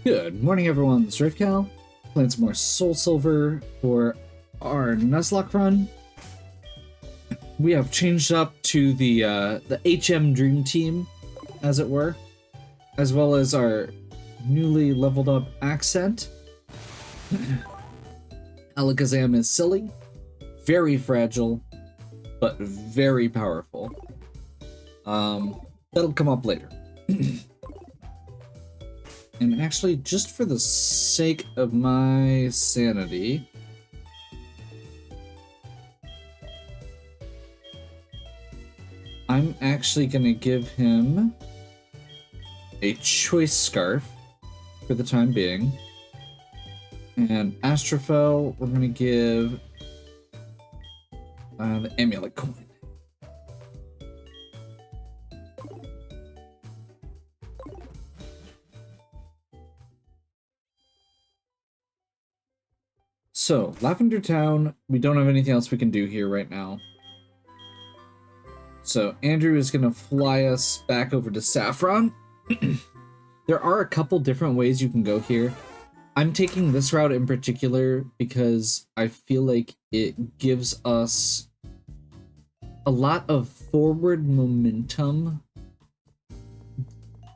Good morning, everyone. This is RaveCal, playing some more SoulSilver for our Nuzlocke run. We have changed up to the HM Dream Team, as it were, as well as our newly leveled up accent. Alakazam is silly, very fragile, but very powerful. That'll come up later. And actually, just for the sake of my sanity, I'm actually going to give him a choice scarf for the time being. And Astrophel, we're going to give the amulet coin. So, Lavender Town, we don't have anything else we can do here right now. So, Andrew is going to fly us back over to Saffron. There are a couple different ways you can go here. I'm taking this route in particular because I feel like it gives us a lot of forward momentum,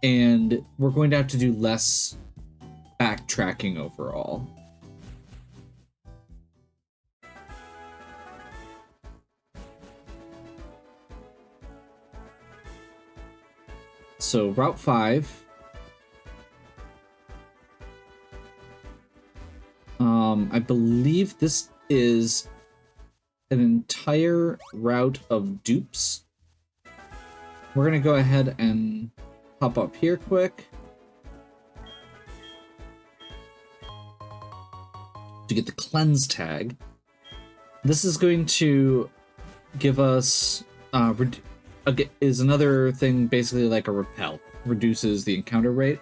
and we're going to have to do less backtracking overall. So, Route 5. I believe this is an entire route of dupes. We're going to go ahead and pop up here quick to get the cleanse tag. This is going to give us is another thing basically like a repel. Reduces the encounter rate.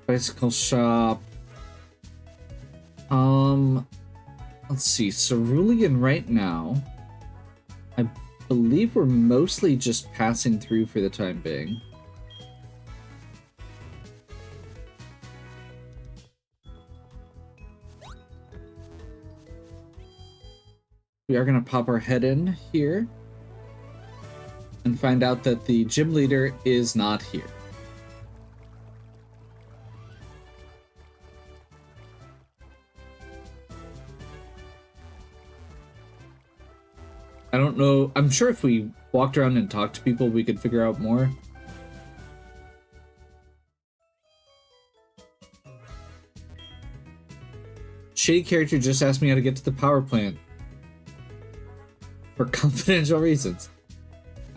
Bicycle shop. Let's see. Cerulean right now, I believe we're mostly just passing through for the time being. We are going to pop our head in here and find out that the gym leader is not here. I don't know. I'm sure if we walked around and talked to people, we could figure out more. Shady character just asked me how to get to the power plant. For confidential reasons.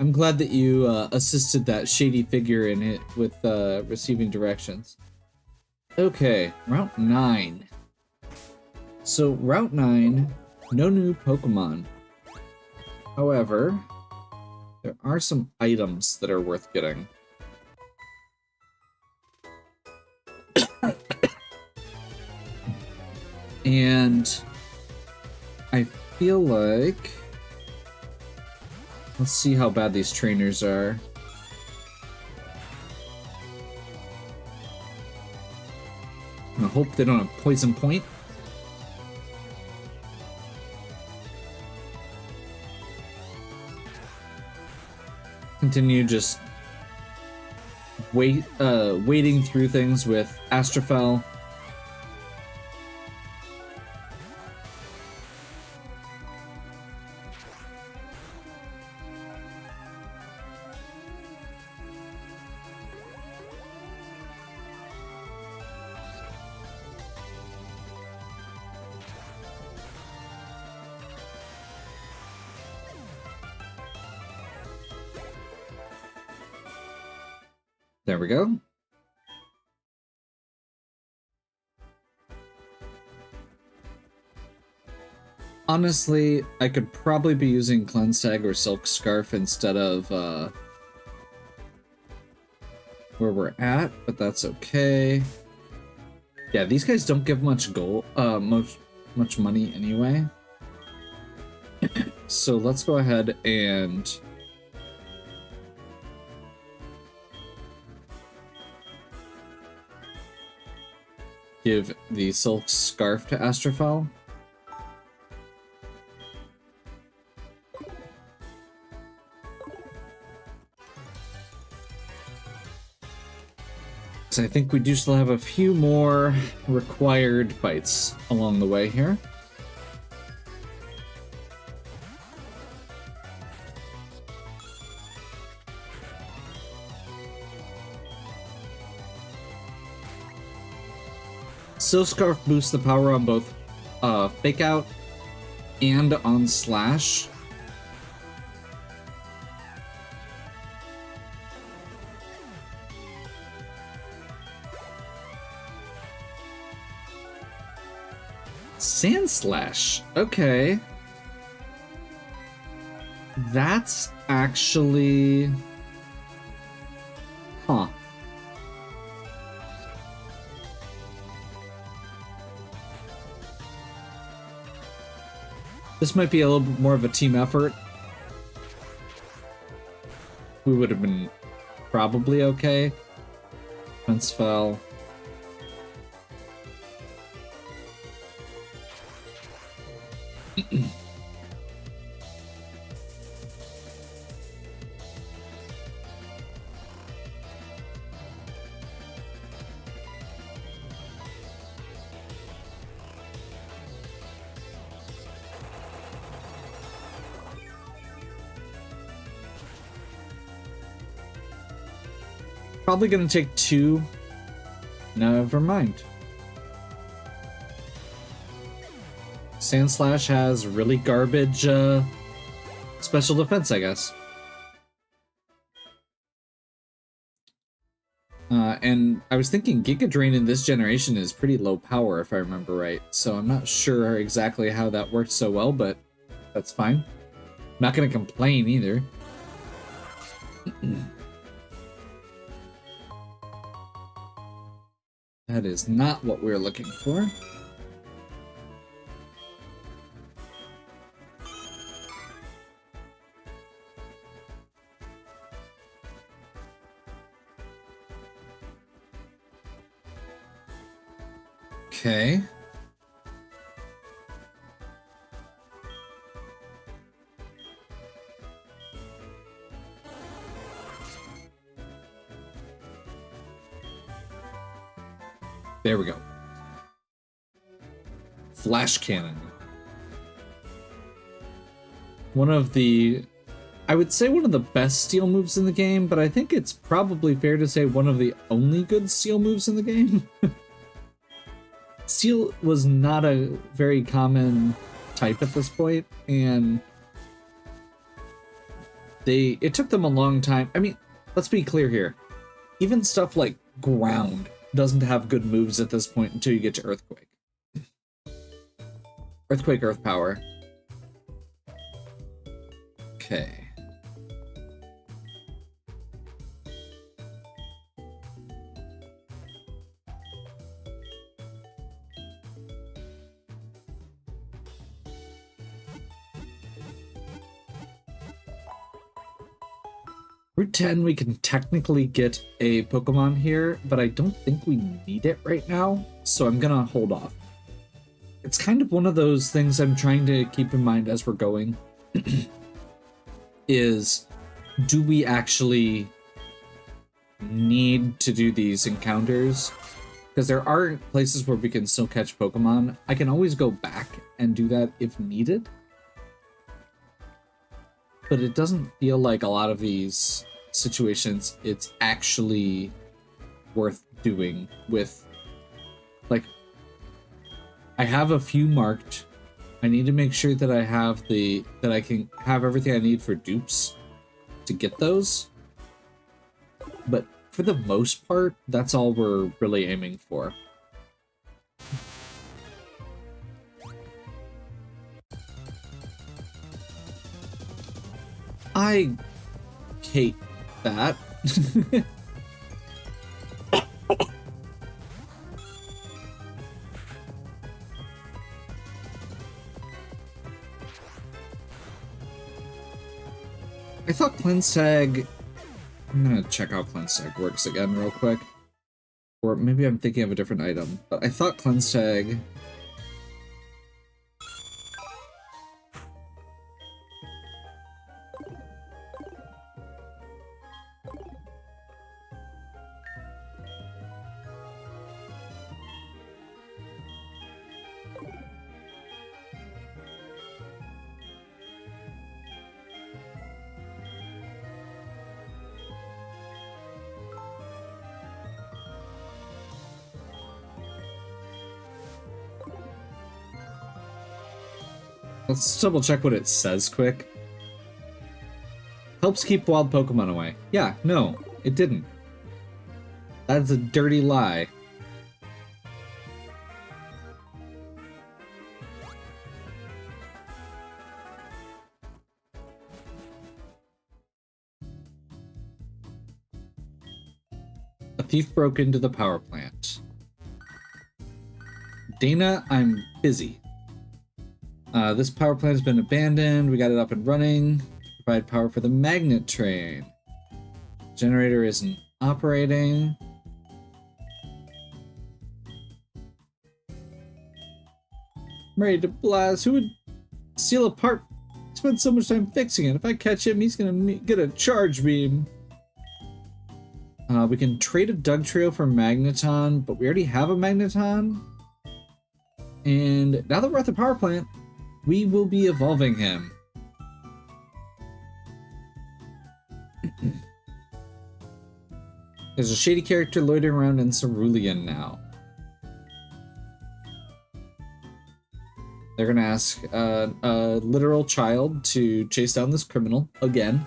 I'm glad that you assisted that shady figure in it with receiving directions. Okay, Route 9. So, Route 9, no new Pokémon. However, there are some items that are worth getting. And I feel like... Let's see how bad these trainers are. I hope they don't have Poison Point. Continue just wading through things with Astrophel. There we go. Honestly, I could probably be using Cleanse Tag or Silk Scarf instead of where we're at, but that's okay. Yeah, these guys don't give much gold, much money anyway. So let's go ahead and give the Silk Scarf to Astrophel. So I think we do still have a few more required fights along the way here. Silk Scarf boosts the power on both Fake Out and on Slash. Sand Slash. Okay. That's actually... Huh. This might be a little bit more of a team effort. We would have been probably okay. Fence fell. Probably gonna take 2. Never mind. Sand Slash has really garbage special defense, I guess. And I was thinking Giga Drain in this generation is pretty low power, if I remember right. So I'm not sure exactly how that worked so well, but that's fine. I'm not gonna complain either. That is not what we're looking for. Okay. There we go. Flash Cannon. One of the... I would say one of the best steel moves in the game, but I think it's probably fair to say one of the only good steel moves in the game. Steel was not a very common type at this point, and it took them a long time. I mean, let's be clear here. Even stuff like Ground doesn't have good moves at this point until you get to Earthquake. Earthquake, Earth Power. Okay. Route 10, we can technically get a Pokemon here, but I don't think we need it right now, so I'm gonna hold off. It's kind of one of those things I'm trying to keep in mind as we're going, is do we actually need to do these encounters? Because there are places where we can still catch Pokemon. I can always go back and do that if needed. But it doesn't feel like a lot of these situations it's actually worth doing with, like, I have a few marked. I need to make sure that I have that I can have everything I need for dupes to get those. But for the most part, that's all we're really aiming for. I hate that. I thought Cleanse Tag... I'm gonna check how Cleanse Tag works again real quick. Or maybe I'm thinking of a different item. But I thought Cleanse Tag... Let's double check what it says quick. Helps keep wild Pokemon away. Yeah, no, it didn't. That's a dirty lie. A thief broke into the power plant. Dana, I'm busy. This power plant has been abandoned. We got it up and running. Provide power for the magnet train. Generator isn't operating. I'm ready to blast. Who would steal a part? Spent so much time fixing it. If I catch him, he's gonna get a charge beam. We can trade a Dugtrio for Magneton, but we already have a Magneton. And now that we're at the power plant, we will be evolving him. There's a shady character loitering around in Cerulean now. They're gonna ask a literal child to chase down this criminal again.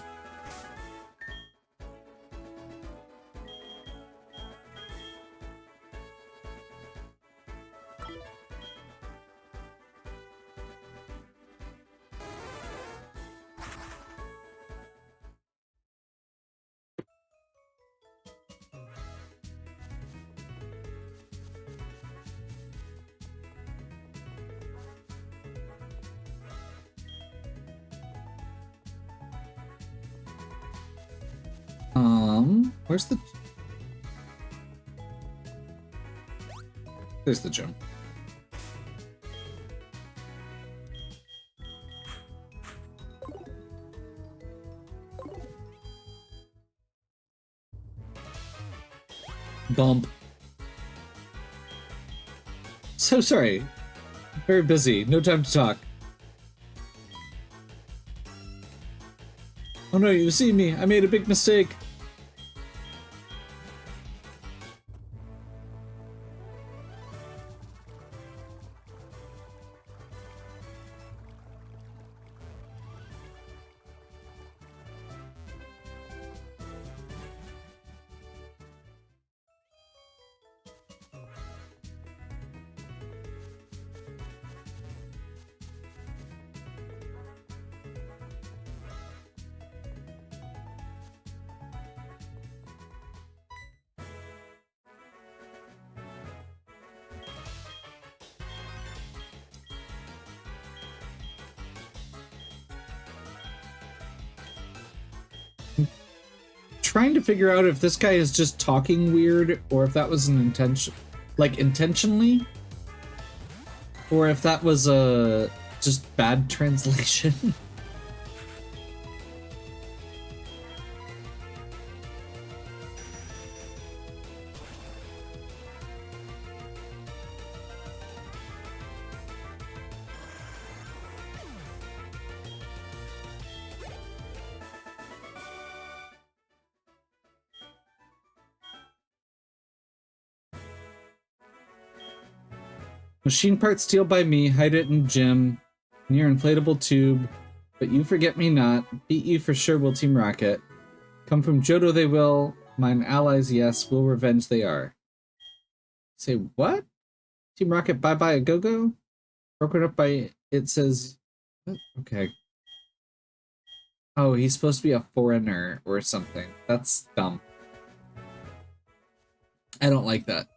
Where's the... There's the gym. Bump. So sorry. Very busy. No time to talk. Oh no, you see me. I made a big mistake. Trying to figure out if this guy is just talking weird or if that was an intention, like intentionally, or if that was a just bad translation. Machine parts steal by me, hide it in gym, near inflatable tube, but you forget me not, beat you for sure will Team Rocket. Come from Johto they will, mine allies yes, will revenge they are. Say what? Team Rocket bye bye a go-go? Broken up by, it says, okay. Oh, he's supposed to be a foreigner or something. That's dumb. I don't like that.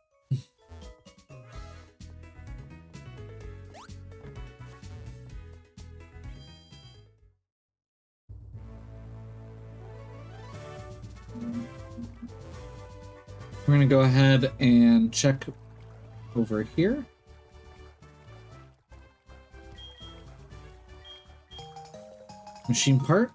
We're gonna go ahead and check over here. Machine part.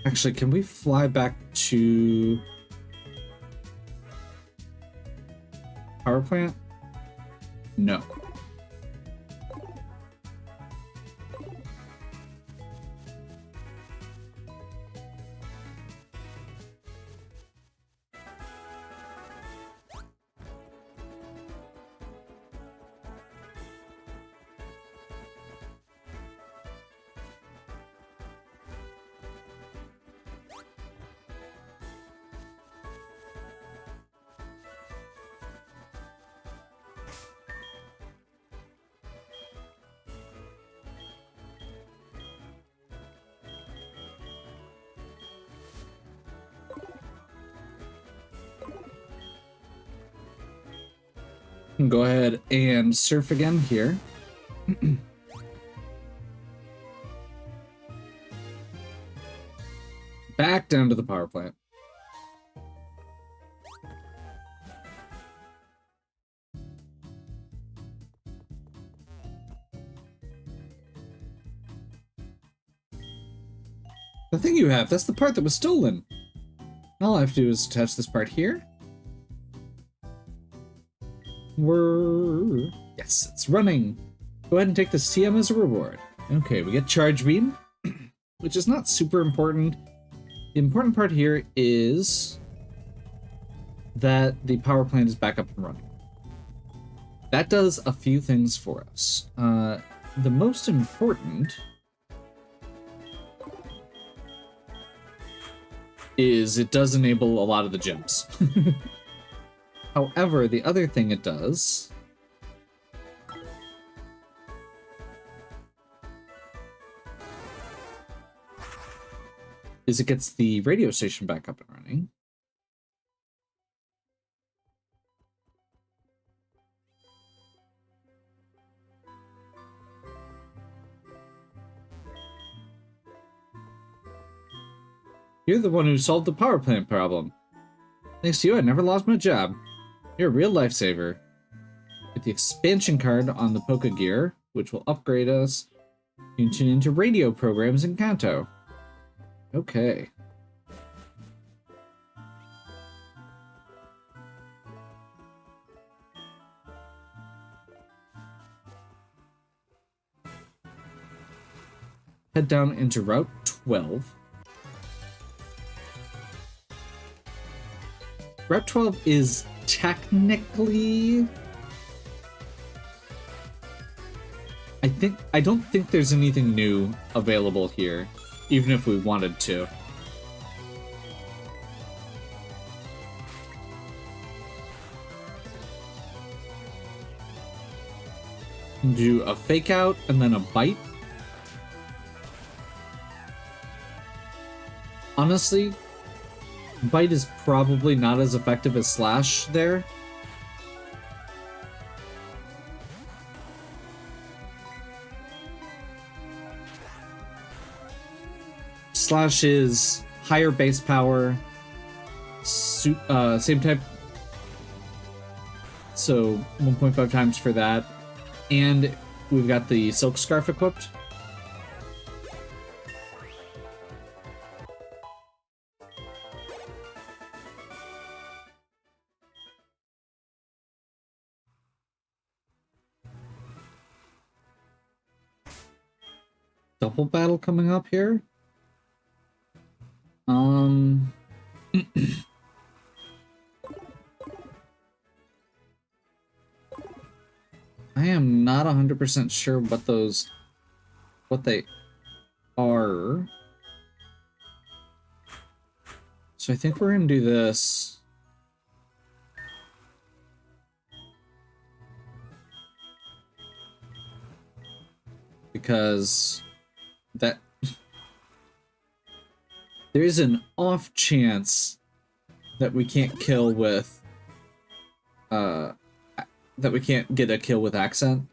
Actually, can we fly back to power plant? No. Go ahead and surf again here. Back down to the power plant. The thing you have, that's the part that was stolen. All I have to do is attach this part here. Yes, it's running. Go ahead and take this TM as a reward. Okay, we get Charge Beam, which is not super important. The important part here is that the power plant is back up and running. That does a few things for us. The most important is it does enable a lot of the gems. However, the other thing it does is it gets the radio station back up and running. You're the one who solved the power plant problem. Thanks to you, I never lost my job. You're a real lifesaver. With the expansion card on the Poké Gear, which will upgrade us, you can tune into radio programs in Kanto. Okay. Head down into Route 12. Route 12 is technically... I don't think there's anything new available here, even if we wanted to. Do a fake out and then a bite. Honestly, bite is probably not as effective as slash there. Slash is higher base power, same type, so 1.5 times for that, and we've got the Silk Scarf equipped. Double battle coming up here. I am not 100% sure what they are. So I think we're gonna do this. Because there is an off chance that we can't kill with that we can't get a kill with accent,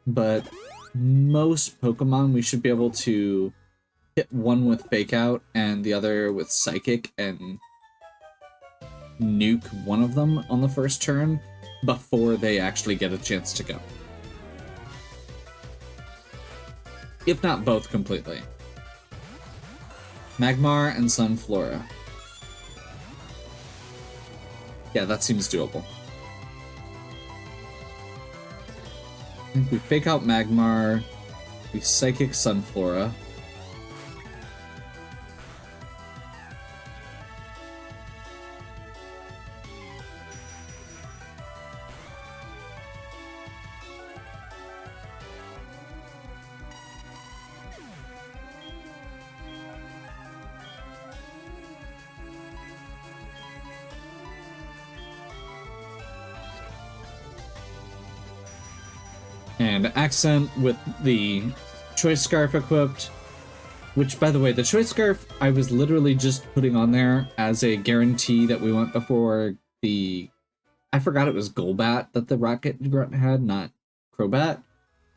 but most Pokemon we should be able to hit one with Fake Out and the other with Psychic and nuke one of them on the first turn before they actually get a chance to go. If not both completely. Magmar and Sunflora. Yeah, that seems doable. I think we Fake Out Magmar, we Psychic Sunflora. And Accent with the Choice Scarf equipped, which, by the way, the Choice Scarf I was literally just putting on there as a guarantee that we went before the... I forgot it was Golbat that the Rocket Grunt had, not Crobat.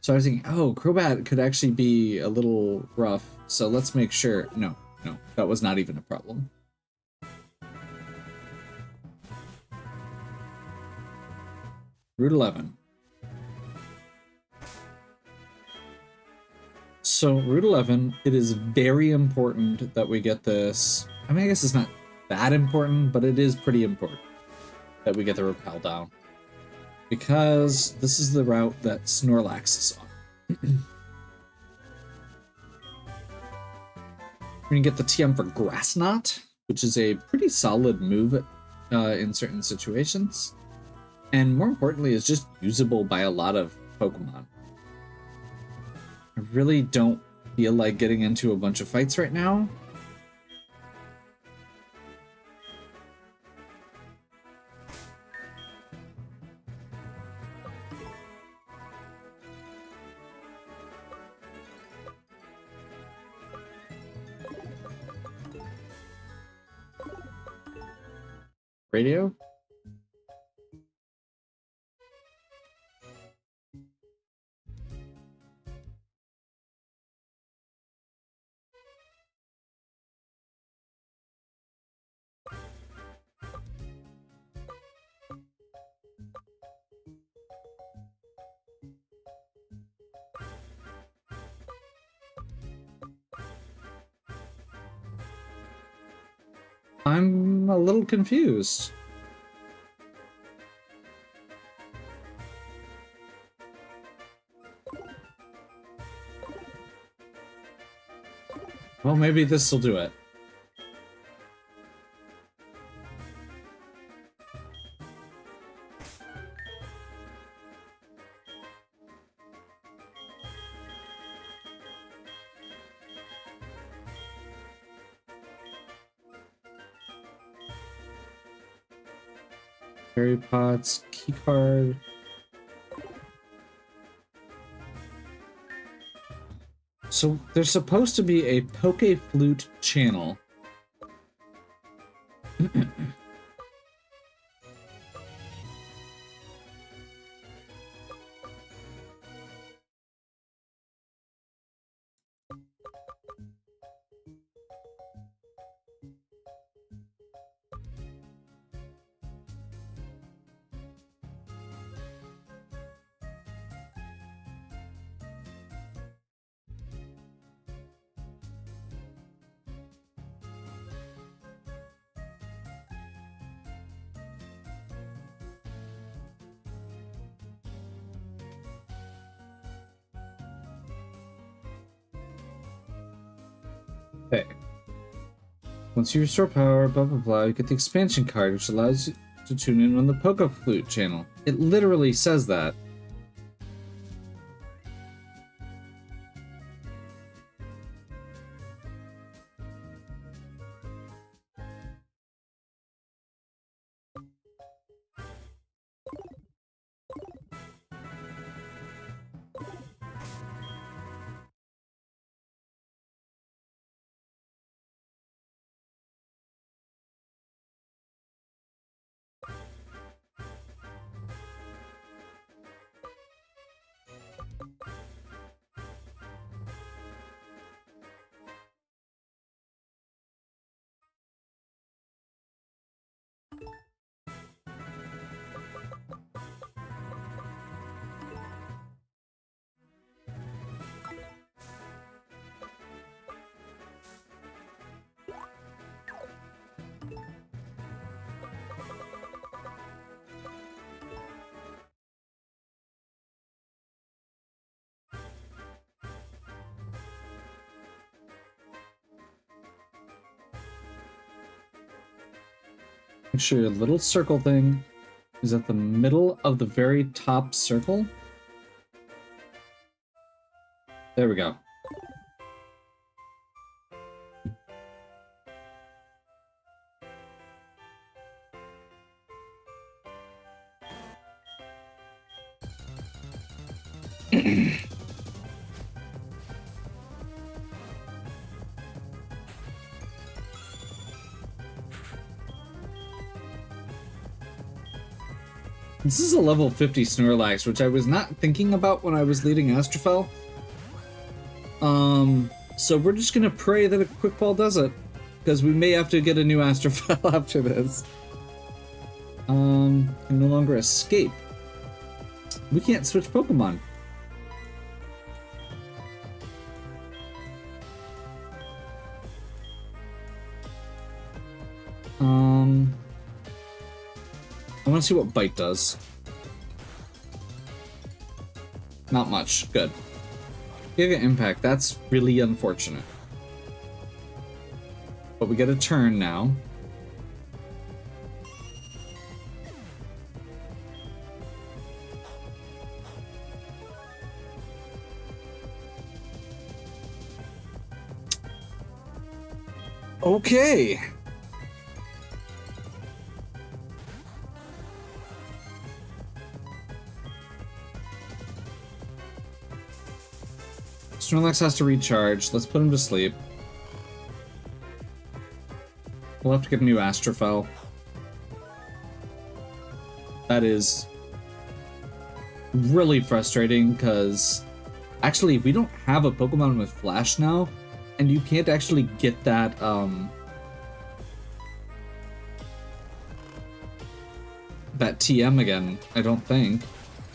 So I was thinking, oh, Crobat could actually be a little rough, so let's make sure. No, that was not even a problem. Route 11. So, Route 11, it is very important that we get this. I mean, I guess it's not that important, but it is pretty important that we get the Repel down. Because this is the route that Snorlax is on. We're going to get the TM for Grass Knot, which is a pretty solid move in certain situations. And more importantly, is just usable by a lot of Pokemon. I really don't feel like getting into a bunch of fights right now. Radio? I'm a little confused. Well, maybe this will do it. Fairy Pots, Keycard. So there's supposed to be a Poke Flute channel. Okay. Once you restore power, blah blah blah, you get the expansion card, which allows you to tune in on the Poke Flute channel. It literally says that. Make sure your little circle thing is at the middle of the very top circle. There we go. This is a level 50 Snorlax, which I was not thinking about when I was leading Astrophel. So we're just gonna pray that a Quick Ball does it, because we may have to get a new Astrophel after this. Can no longer escape. We can't switch Pokemon. I want to see what Bite does. Not much. Good. Giga Impact. That's really unfortunate. But we get a turn now. Okay. Snorlax has to recharge. Let's put him to sleep. We'll have to get a new Astrophel. That is really frustrating because actually we don't have a Pokemon with Flash now, and you can't actually get that that TM again, I don't think.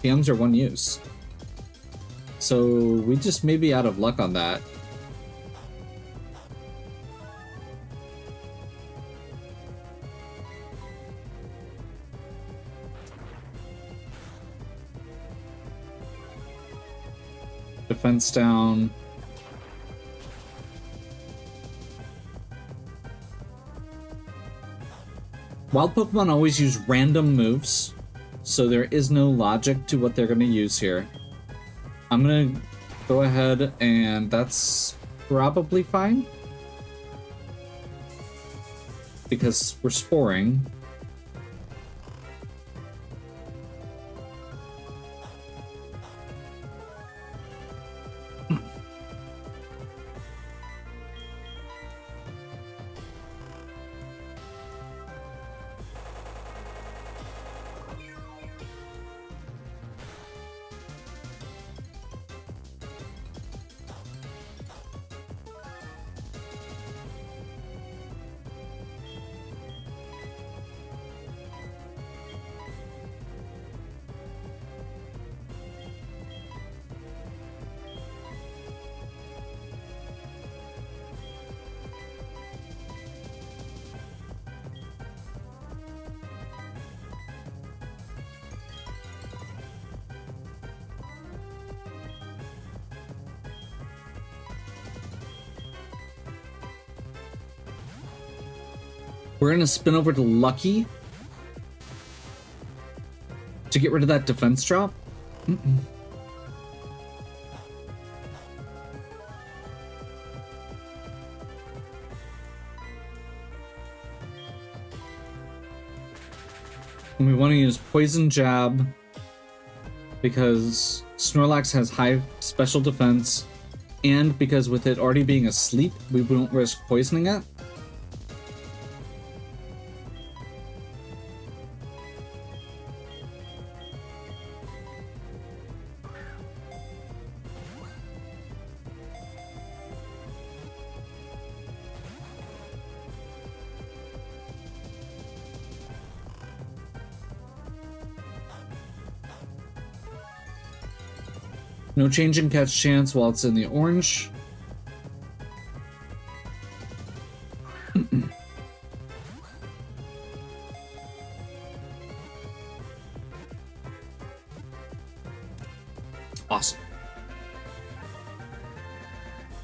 TMs are one use. So we just may be out of luck on that. Defense down. Wild Pokemon always use random moves, so there is no logic to what they're going to use here. I'm going to go ahead and that's probably fine. Because we're sporing. We're gonna spin over to Lucky to get rid of that defense drop. And we want to use Poison Jab because Snorlax has high special defense, and because with it already being asleep, we won't risk poisoning it. No change in catch chance while it's in the orange. Awesome.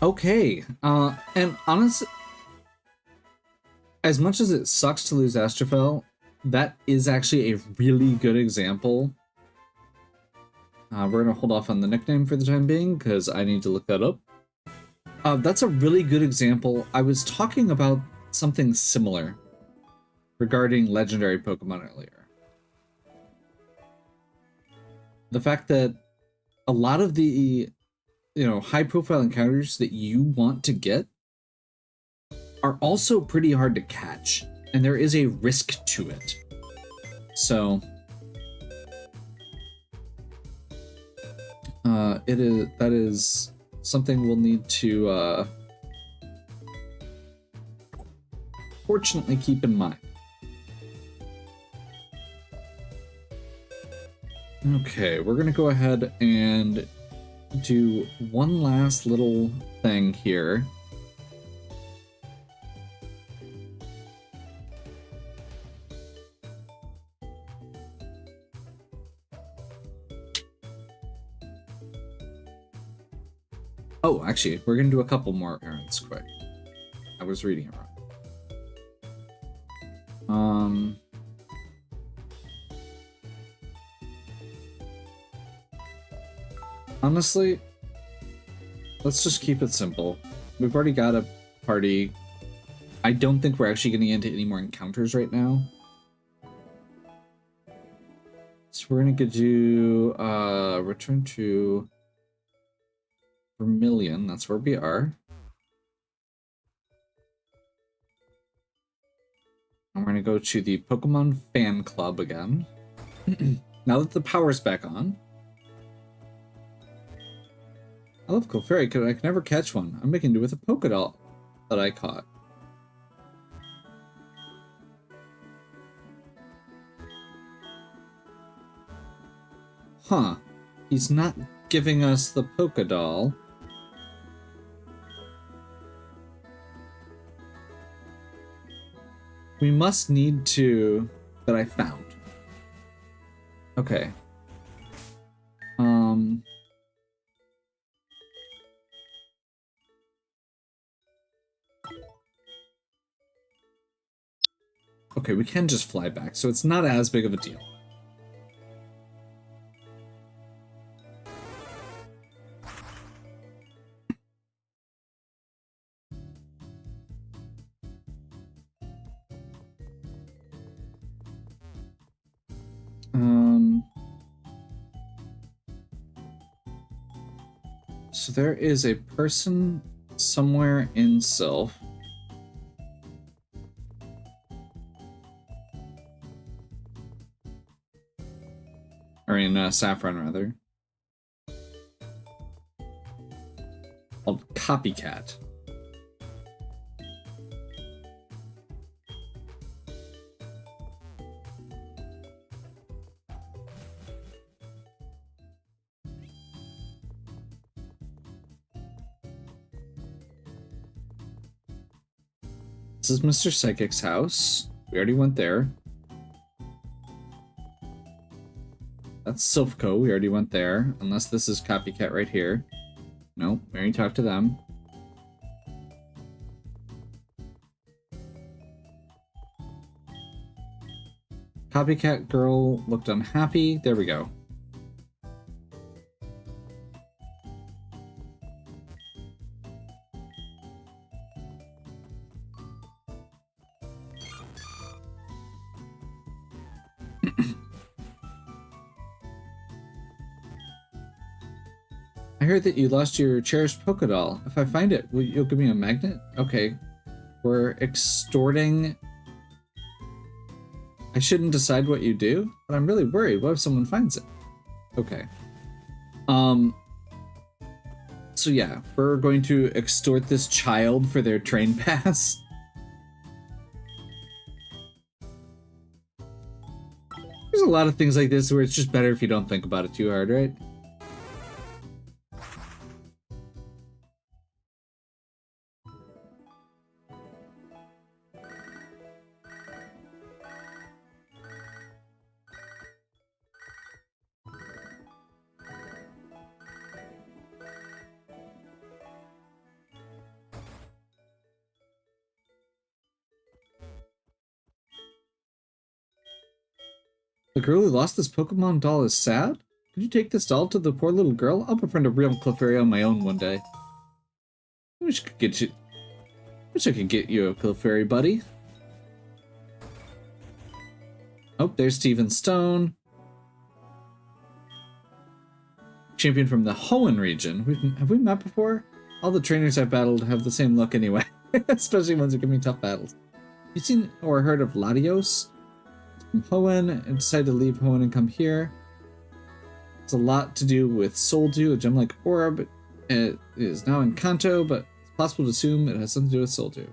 Okay, and honestly, as much as it sucks to lose Astrophel, that is actually a really good example. We're going to hold off on the nickname for the time being because I need to look that up. That's a really good example. I was talking about something similar regarding legendary Pokemon earlier. The fact that a lot of the, high-profile encounters that you want to get are also pretty hard to catch, and there is a risk to it. So, that is something we'll need to fortunately keep in mind. Okay, we're gonna go ahead and do one last little thing here. Oh, actually, we're gonna do a couple more errands quick. I was reading it wrong. Honestly, let's just keep it simple. We've already got a party. I don't think we're actually getting into any more encounters right now. So we're gonna do return to Vermilion. That's where we are. And we're gonna go to the Pokemon Fan Club again. Now that the power's back on. I love Clefairy because I can never catch one. I'm making do with a Pokédoll that I caught. Huh. He's not giving us the Pokédoll. We must need to... that I found. Okay. Okay, we can just fly back, so it's not as big of a deal. So there is a person somewhere in Sylph. Or in Saffron, rather. Called Copycat. This is Mr. Psychic's house. We already went there. That's Sylphco. We already went there. Unless this is Copycat right here. Nope, we already talked to them. Copycat girl looked unhappy. There we go. I heard that you lost your cherished Pokédoll. If I find it, you'll give me a magnet? Okay. We're extorting... I shouldn't decide what you do, but I'm really worried. What if someone finds it? Okay. So yeah, we're going to extort this child for their train pass. There's a lot of things like this where it's just better if you don't think about it too hard, right? The girl who lost this Pokemon doll is sad? Could you take this doll to the poor little girl? I'll befriend a real Clefairy on my own one day. I wish I could get you... Wish I could get you a Clefairy, buddy. Oh, there's Steven Stone. Champion from the Hoenn region. Have we met before? All the trainers I've battled have the same look anyway. Especially ones who give me tough battles. You seen or heard of Latios? From Hoenn and decided to leave Hoenn and come here. It's a lot to do with Soldew, a gem-like orb. It is now in Kanto, but it's possible to assume it has something to do with Soldew.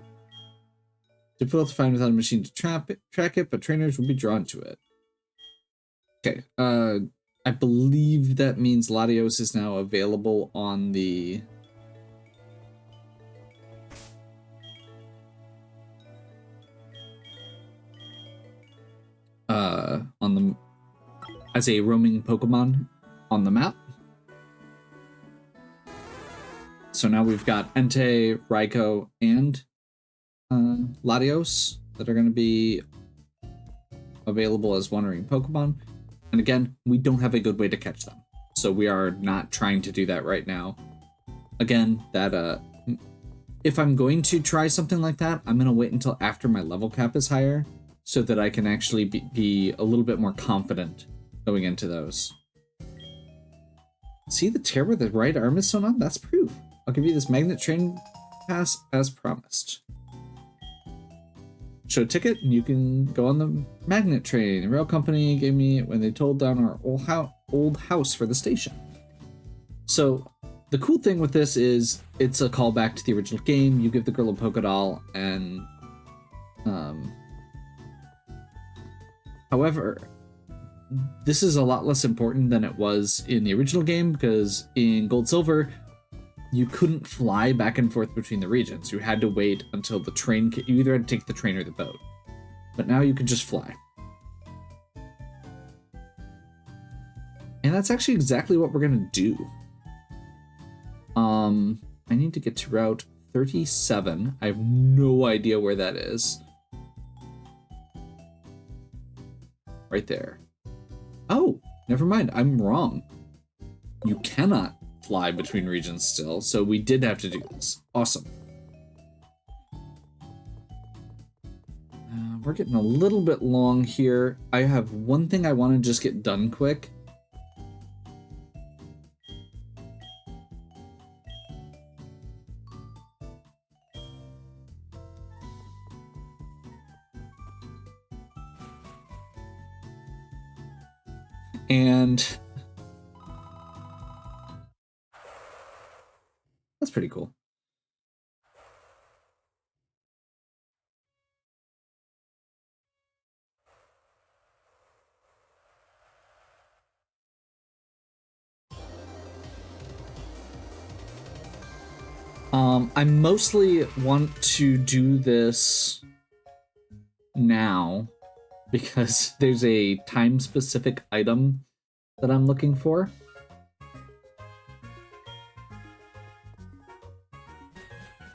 Difficult to find without a machine to track it, but trainers will be drawn to it. Okay, I believe that means Latios is now available on the... as a roaming Pokemon on the map. So now we've got Entei, Raikou, and Latios that are going to be available as wandering Pokemon. And again, we don't have a good way to catch them. So we are not trying to do that right now. Again, that if I'm going to try something like that, I'm going to wait until after my level cap is higher so that I can actually be a little bit more confident going into those. See the tear where the right arm is sewn on? That's proof. I'll give you this magnet train pass as promised. Show a ticket and you can go on the magnet train. The rail company gave me it when they told down our old house for the station. So the cool thing with this is it's a callback to the original game. You give the girl a Pokédoll and however, this is a lot less important than it was in the original game because in Gold Silver, you couldn't fly back and forth between the regions. You had to wait until the train... You either had to take the train or the boat. But now you can just fly. And that's actually exactly what we're going to do. I need to get to Route 37. I have no idea where that is. Right there. Oh, never mind. I'm wrong. You cannot fly between regions still, so we did have to do this. Awesome. We're getting a little bit long here. I have one thing I want to just get done quick. And that's pretty cool. I mostly want to do this now because there's a time-specific item that I'm looking for.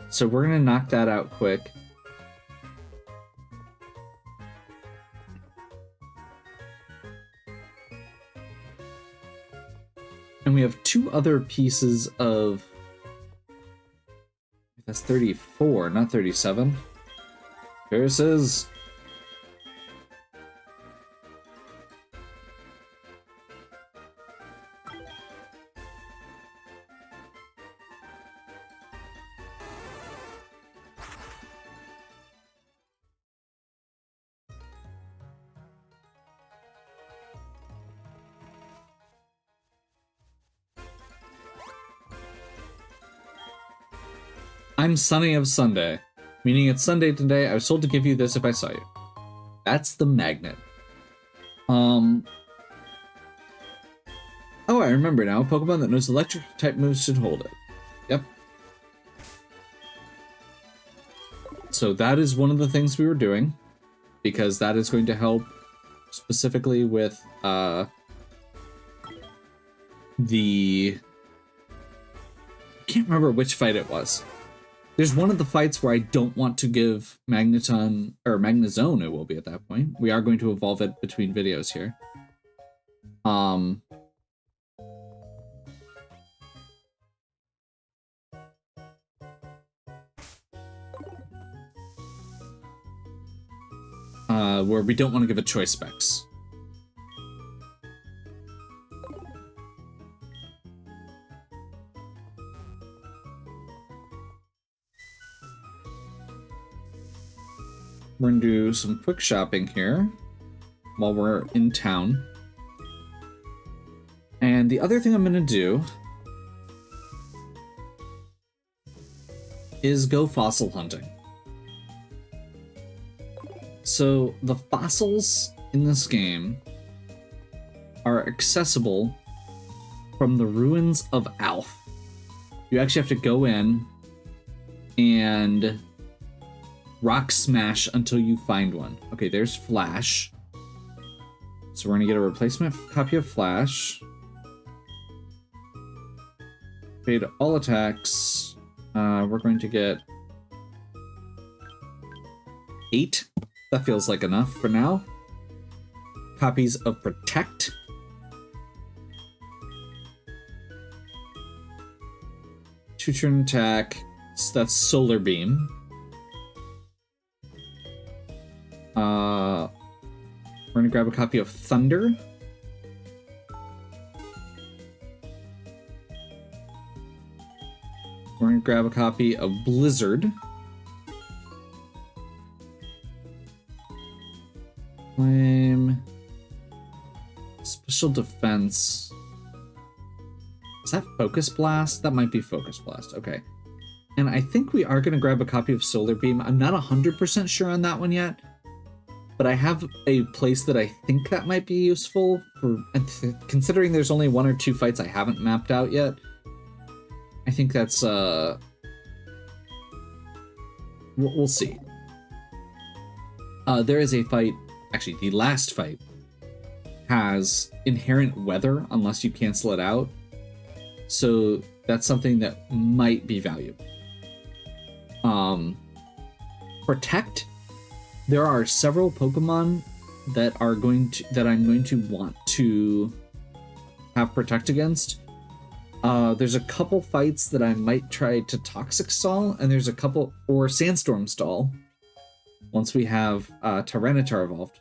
So we're gonna knock that out quick. And we have two other pieces of... That's 34, not 37. Curses. I'm Sunny of Sunday, meaning it's Sunday today. I was told to give you this if I saw you. That's the magnet. Oh, I remember now. A Pokemon that knows electric type moves should hold it. Yep. So that is one of the things we were doing, because that is going to help specifically with the... I can't remember which fight it was. There's one of the fights where I don't want to give Magneton, or Magnezone it will be at that point. We are going to evolve it between videos here. Um, where we don't want to give it choice specs. We're gonna do some quick shopping here while we're in town. And the other thing I'm gonna do is go fossil hunting. So the fossils in this game are accessible from the ruins of Alf. You actually have to go in and rock smash until you find one. Okay, there's Flash. So we're gonna get a replacement copy of Flash. Fade all attacks. We're going to get 8. That feels like enough for now. Copies of Protect. Two-turn attack. So that's Solar Beam. We're gonna grab a copy of Thunder. We're gonna grab a copy of Blizzard. Flame. Special Defense. Is that Focus Blast? That might be Focus Blast. Okay. And I think we are gonna grab a copy of Solar Beam. I'm not 100% sure on that one yet. But I have a place that I think that might be useful for, considering there's only 1 or 2 fights I haven't mapped out yet. I think that's we'll see. There is a fight, actually the last fight has inherent weather unless you cancel it out. So that's something that might be valuable. Protect. There are several Pokemon that I'm going to want to have Protect against. There's a couple fights that I might try to Toxic Stall, and there's a couple, or Sandstorm Stall, once we have Tyranitar evolved.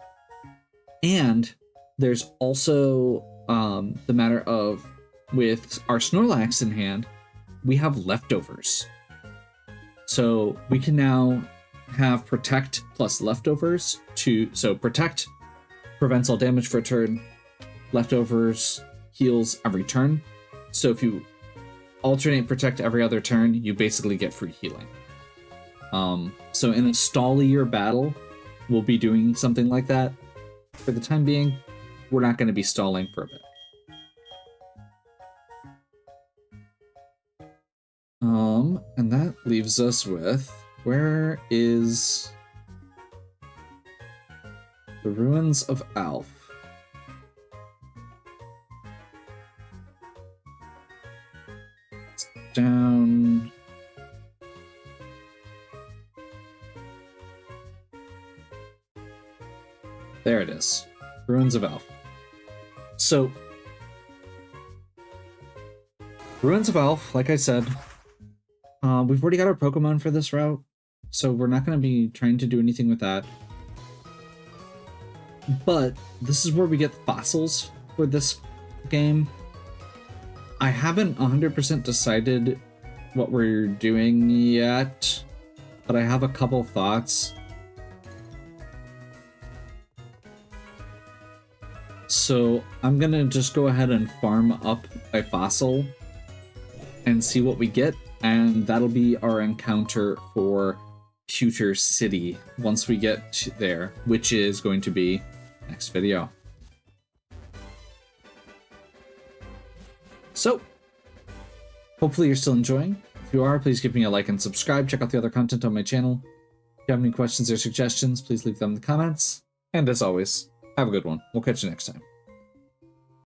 And there's also the matter of, with our Snorlax in hand, we have leftovers. So we can now have Protect plus leftovers so Protect prevents all damage for a turn, leftovers heals every turn. So if you alternate Protect every other turn, you basically get free healing. So in a stallier battle, we'll be doing something like that. For the time being, we're not going to be stalling for a bit. And that leaves us with, where is the ruins of Alf? It's down. There it is. Ruins of Alf. So, Ruins of Alf, like I said, we've already got our Pokemon for this route, so we're not going to be trying to do anything with that. But this is where we get fossils for this game. I haven't 100% decided what we're doing yet, but I have a couple thoughts. So I'm going to just go ahead and farm up a fossil and see what we get. And that'll be our encounter for Pewter City once we get there, which is going to be next video. So, hopefully you're still enjoying. If you are, please give me a like and subscribe. Check out the other content on my channel. If you have any questions or suggestions, please leave them in the comments. And as always, have a good one. We'll catch you next time.